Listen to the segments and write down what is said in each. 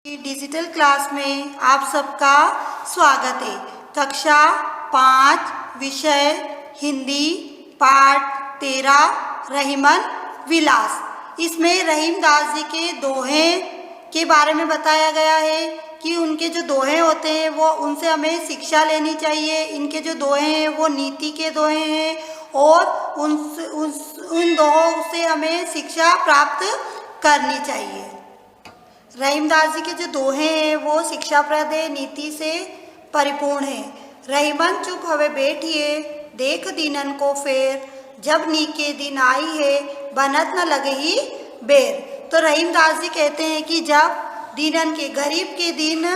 Digital class में आप सबका स्वागत है। कक्षा 5 विषय हिंदी पाठ 13 रहीमन विलास। इसमें रहीमदास जी के दोहे के बारे में बताया गया है कि उनके जो दोहे होते हैं वो उनसे हमें शिक्षा लेनी चाहिए। इनके जो दोहे हैं वो नीति के दोहे हैं और उन दोहों से हमें शिक्षा प्राप्त करनी चाहिए। रहीमदास जी के जो दोहे हैं वो शिक्षाप्रद है, नीति से परिपूर्ण है। रहीमन चुप हवे बैठिए देख दीनन को फेर, जब नीके दिन आई है बनत न लगे ही बेर। तो रहीमदास जी कहते हैं कि जब दीनन के गरीब के दिन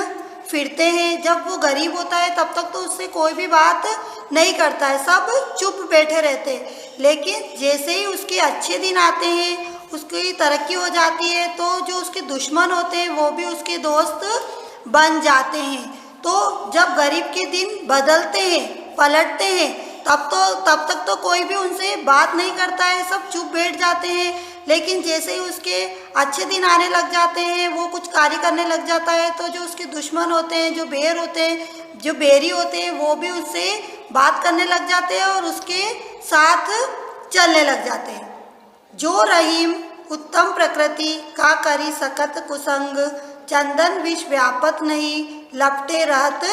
फिरते हैं, जब वो गरीब होता है तब तक तो उससे कोई भी बात नहीं करता है, सब चुप बैठे रहते हैं। लेकिन जैसे ही उसके अच्छे दिन आते हैं, उसकी तरक्की हो जाती है, तो जो उसके दुश्मन होते हैं वो भी उसके दोस्त बन जाते हैं। तो जब गरीब के दिन बदलते हैं, पलटते हैं, तब तक तो कोई भी उनसे बात नहीं करता है, सब चुप बैठ जाते हैं। लेकिन जैसे ही उसके अच्छे दिन आने लग जाते हैं, वो कुछ कार्य करने लग जाता है, तो जो उसके दुश्मन होते हैं, जो बैर होते हैं, जो बैरी होते हैं, वो भी उससे बात करने लग जाते हैं और उसके साथ चलने लग जाते हैं। जो रहीम उत्तम प्रकृति का करी सकत कुसंग, चंदन विष व्यापत नहीं लपटे रहत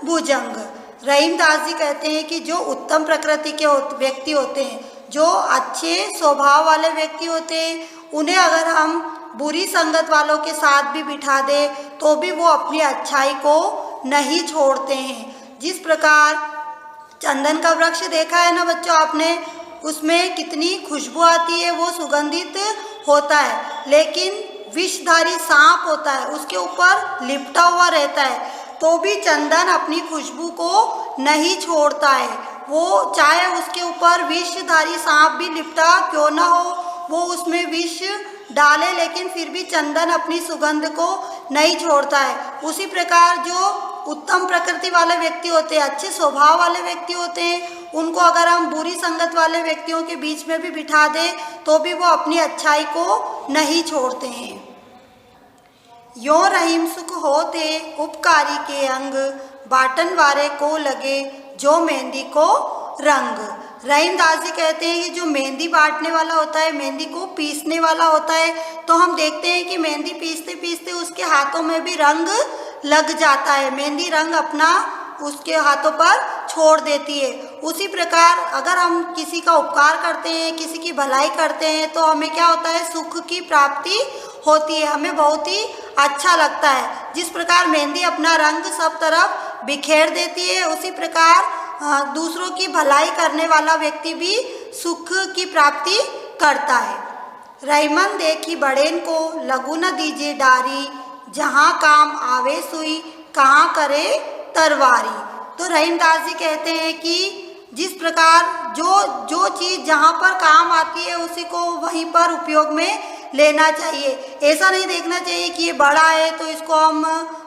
भुजंग। रहीमदास जी कहते हैं कि जो उत्तम प्रकृति के व्यक्ति होते हैं, जो अच्छे स्वभाव वाले व्यक्ति होते हैं, उन्हें अगर हम बुरी संगत वालों के साथ भी बिठा दे तो भी वो अपनी अच्छाई को नहीं छोड़ते हैं। जिस प्रकार चंदन का वृक्ष देखा है ना बच्चों आपने, उसमें कितनी खुशबू आती है, वो सुगंधित होता है, लेकिन विषधारी सांप होता है उसके ऊपर लिपटा हुआ रहता है, तो भी चंदन अपनी खुशबू को नहीं छोड़ता है। वो चाहे उसके ऊपर विषधारी सांप भी लिपटा क्यों ना हो, वो उसमें विष डाले, लेकिन फिर भी चंदन अपनी सुगंध को नहीं छोड़ता है। उसी प्रकार जो उत्तम प्रकृति वाले व्यक्ति होते हैं, अच्छे स्वभाव वाले व्यक्ति होते हैं, उनको अगर हम बुरी संगत वाले व्यक्तियों के बीच में भी बिठा दें तो भी वो अपनी अच्छाई को नहीं छोड़ते हैं। यो रहीम सुख होते उपकारी के अंग, बाटन वारे को लगे जो मेहंदी को रंग। रहीमदास जी कहते हैं कि जो मेहंदी बांटने वाला होता है, मेहंदी को पीसने वाला होता है, तो हम देखते हैं कि मेहंदी पीसते पीसते उसके हाथों में भी रंग लग जाता है, मेहंदी रंग अपना उसके हाथों पर छोड़ देती है। उसी प्रकार अगर हम किसी का उपकार करते हैं, किसी की भलाई करते हैं, तो हमें क्या होता है, सुख की प्राप्ति होती है, हमें बहुत ही अच्छा लगता है। जिस प्रकार मेहंदी अपना रंग सब तरफ बिखेर देती है, उसी प्रकार दूसरों की भलाई करने वाला व्यक्ति भी सुख की प्राप्ति करता है। रहीमन देखी बड़ेन को लगू न दीजिए डारी, जहाँ काम आवे सुई कहाँ करे तरवारी। तो रहीमदास जी कहते हैं कि जिस प्रकार जो चीज़ जहाँ पर काम आती है उसी को वहीं पर उपयोग में लेना चाहिए। ऐसा नहीं देखना चाहिए कि ये बड़ा है तो इसको हम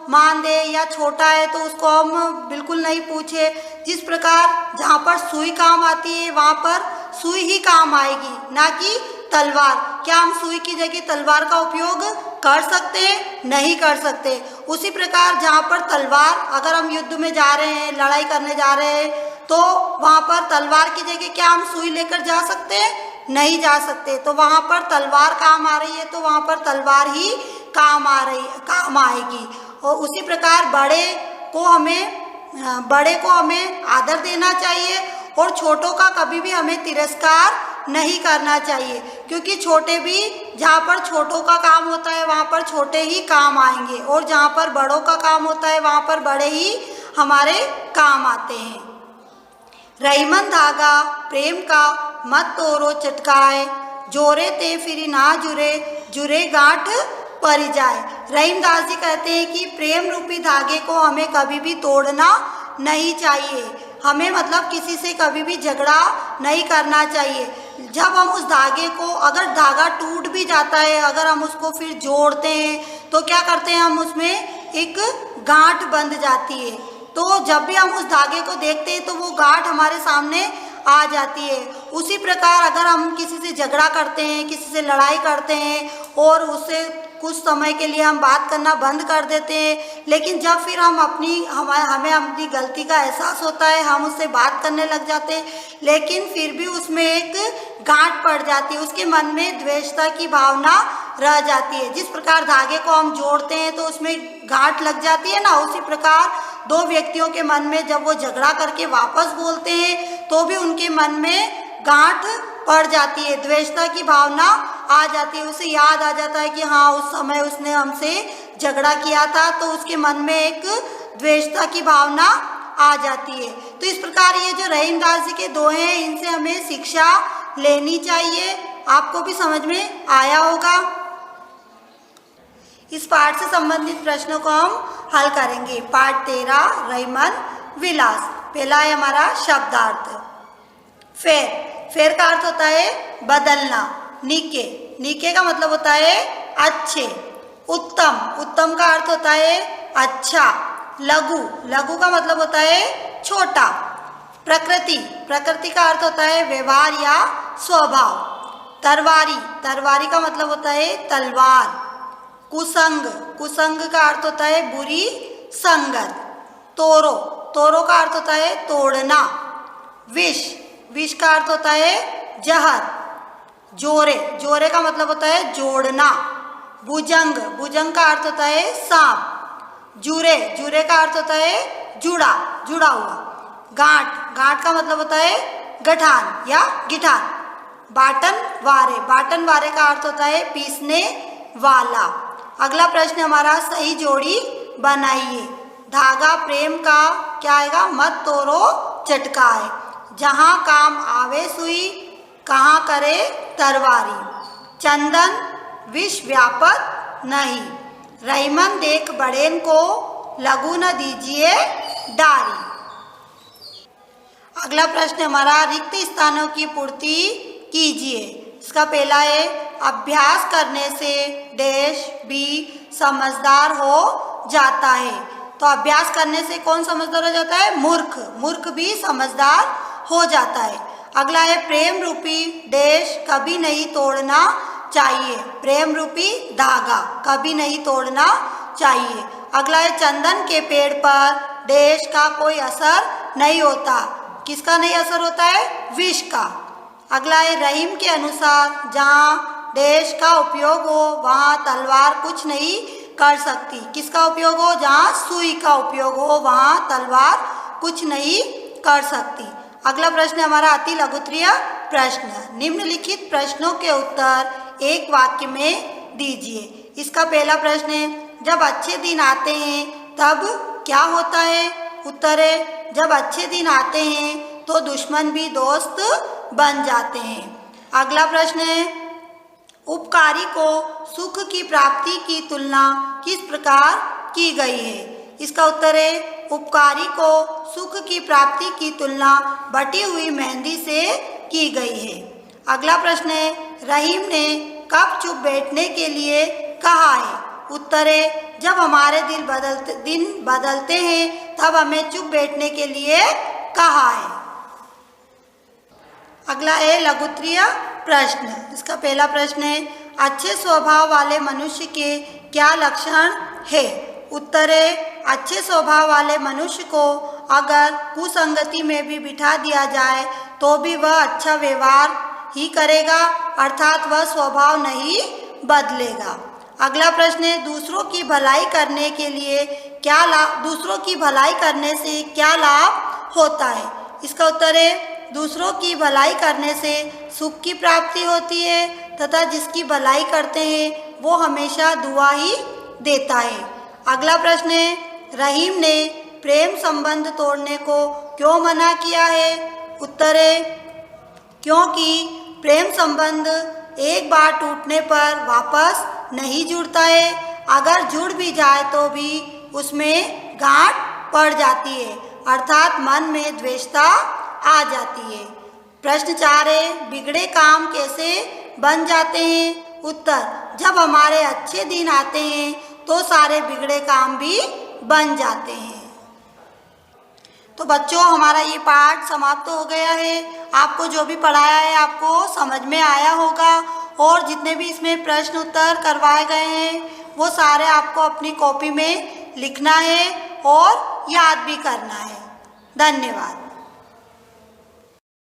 मान दें, या छोटा है तो उसको हम बिल्कुल नहीं पूछे। जिस प्रकार जहाँ पर सुई काम आती है वहाँ पर सुई ही काम आएगी, ना कि तलवार। क्या हम सुई की जगह तलवार का उपयोग कर सकते हैं? नहीं कर सकते। उसी प्रकार जहाँ पर तलवार, अगर हम युद्ध में जा रहे हैं, लड़ाई करने जा रहे हैं, तो वहाँ पर तलवार की जगह क्या हम सुई लेकर जा सकते हैं? नहीं जा सकते। तो वहाँ पर तलवार काम आ रही है तो वहाँ पर तलवार ही काम आएगी। और उसी प्रकार बड़े को हमें आदर देना चाहिए और छोटों का कभी भी हमें तिरस्कार नहीं करना चाहिए, क्योंकि छोटे भी, जहाँ पर छोटों का काम होता है वहाँ पर छोटे ही काम आएंगे, और जहाँ पर बड़ों का काम होता है वहाँ पर बड़े ही हमारे काम आते हैं। रहीमन धागा प्रेम का मत तोरो चटकाए, जोरे ते फिर ना जुरे गांठ पड़ जाए। रहीमदास जी कहते हैं कि प्रेम रूपी धागे को हमें कभी भी तोड़ना नहीं चाहिए, हमें मतलब किसी से कभी भी झगड़ा नहीं करना चाहिए। जब हम उस धागे को, अगर धागा टूट भी जाता है, अगर हम उसको फिर जोड़ते हैं तो क्या करते हैं, हम उसमें एक गांठ बंध जाती है। तो जब भी हम उस धागे को देखते हैं तो वो गांठ हमारे सामने आ जाती है। उसी प्रकार अगर हम किसी से झगड़ा करते हैं, किसी से लड़ाई करते हैं और उससे कुछ समय के लिए हम बात करना बंद कर देते हैं, लेकिन जब फिर हमें अपनी गलती का एहसास होता है, हम उससे बात करने लग जाते हैं, लेकिन फिर भी उसमें एक गांठ पड़ जाती है, उसके मन में द्वेषता की भावना रह जाती है। जिस प्रकार धागे को हम जोड़ते हैं तो उसमें गांठ लग जाती है ना, उसी प्रकार दो व्यक्तियों के मन में जब वो झगड़ा करके वापस बोलते हैं तो भी उनके मन में गांठ पड़ जाती है, द्वेषता की भावना आ जाती है। उसे याद आ जाता है कि हाँ, उस समय उसने हमसे झगड़ा किया था, तो उसके मन में एक द्वेषता की भावना आ जाती है। तो इस प्रकार ये जो रहीमदास जी के दोहे हैं, इनसे हमें शिक्षा लेनी चाहिए। आपको भी समझ में आया होगा। इस पाठ से संबंधित प्रश्नों को हम हल करेंगे। पाठ 13 रहीमन विलास। पहला है हमारा शब्दार्थ। फेर, फेर का अर्थ होता है बदलना। नीके, नीके का मतलब होता है अच्छे। उत्तम, उत्तम का अर्थ होता है अच्छा। लघु, लघु का मतलब होता है छोटा। प्रकृति, प्रकृति का अर्थ होता है व्यवहार या स्वभाव। तरवारी, तरवारी का मतलब होता है तलवार। कुसंग, कुसंग का अर्थ होता है बुरी संगत। तोरो, तोरो का अर्थ होता है तोड़ना। विष, विष का अर्थ होता है जहर। जोरे, जोरे का मतलब होता है जोड़ना। भुजंग, भुजंग का अर्थ होता है सांप। जुरे, जुरे का अर्थ होता है जुड़ा, जुड़ा हुआ। गांठ, गांठ का मतलब होता है गठान या गिठान। बाटन वारे, बाटन वारे का अर्थ होता है पीसने वाला। अगला प्रश्न हमारा सही जोड़ी बनाइए। धागा प्रेम का क्या आएगा? मत तोड़ो चटकाए। जहाँ काम आवे सुई, कहाँ करे तरवारी। चंदन विष व्यापत नहीं। रहीमन देख बड़ेन को, लघु न दीजिए डारी। अगला प्रश्न हमारा रिक्त स्थानों की पूर्ति कीजिए। इसका पहला है अभ्यास करने से डैश भी समझदार हो जाता है। तो अभ्यास करने से कौन समझदार हो जाता है? मूर्ख, मूर्ख भी समझदार हो जाता है। अगला है प्रेम रूपी डैश कभी नहीं तोड़ना चाहिए। प्रेम रूपी धागा कभी नहीं तोड़ना चाहिए। अगला है चंदन के पेड़ पर डैश का कोई असर नहीं होता। किसका नहीं असर होता है? विष का। अगला है रहीम के अनुसार जहाँ डैश का उपयोग हो वहाँ तलवार कुछ नहीं कर सकती। किसका उपयोग हो? जहाँ सुई का उपयोग हो वहाँ तलवार कुछ नहीं कर सकती। अगला प्रश्न हमारा अति लघुत्तरीय प्रश्न। निम्नलिखित प्रश्नों के उत्तर एक वाक्य में दीजिए। इसका पहला प्रश्न है जब अच्छे दिन आते हैं तब क्या होता है? उत्तर है जब अच्छे दिन आते हैं तो दुश्मन भी दोस्त बन जाते हैं। अगला प्रश्न है उपकारी को सुख की प्राप्ति की तुलना किस प्रकार की गई है? इसका उत्तर है उपकारी को सुख की प्राप्ति की तुलना बटी हुई मेहंदी से की गई है। अगला प्रश्न है रहीम ने कब चुप बैठने के लिए कहा है? उत्तर है जब हमारे दिन बदलते हैं तब हमें चुप बैठने के लिए कहा है। अगला है लघुत्तरीय प्रश्न। इसका पहला प्रश्न है अच्छे स्वभाव वाले मनुष्य के क्या लक्षण है? उत्तर है अच्छे स्वभाव वाले मनुष्य को अगर कुसंगति में भी बिठा दिया जाए तो भी वह अच्छा व्यवहार ही करेगा, अर्थात वह स्वभाव नहीं बदलेगा। अगला प्रश्न है दूसरों की भलाई करने के लिए क्या लाभ, दूसरों की भलाई करने से क्या लाभ होता है? इसका उत्तर है दूसरों की भलाई करने से सुख की प्राप्ति होती है तथा जिसकी भलाई करते हैं वो हमेशा दुआ ही देता है। अगला प्रश्न है रहीम ने प्रेम संबंध तोड़ने को क्यों मना किया है? उत्तर है क्योंकि प्रेम संबंध एक बार टूटने पर वापस नहीं जुड़ता है। अगर जुड़ भी जाए तो भी उसमें गांठ पड़ जाती है, अर्थात मन में द्वेषता आ जाती है। प्रश्न 4 है बिगड़े काम कैसे बन जाते हैं? उत्तर जब हमारे अच्छे दिन आते हैं तो सारे बिगड़े काम भी बन जाते हैं। तो बच्चों हमारा ये पाठ समाप्त हो गया है। आपको जो भी पढ़ाया है आपको समझ में आया होगा और जितने भी इसमें प्रश्न उत्तर करवाए गए हैं वो सारे आपको अपनी कॉपी में लिखना है और याद भी करना है। धन्यवाद।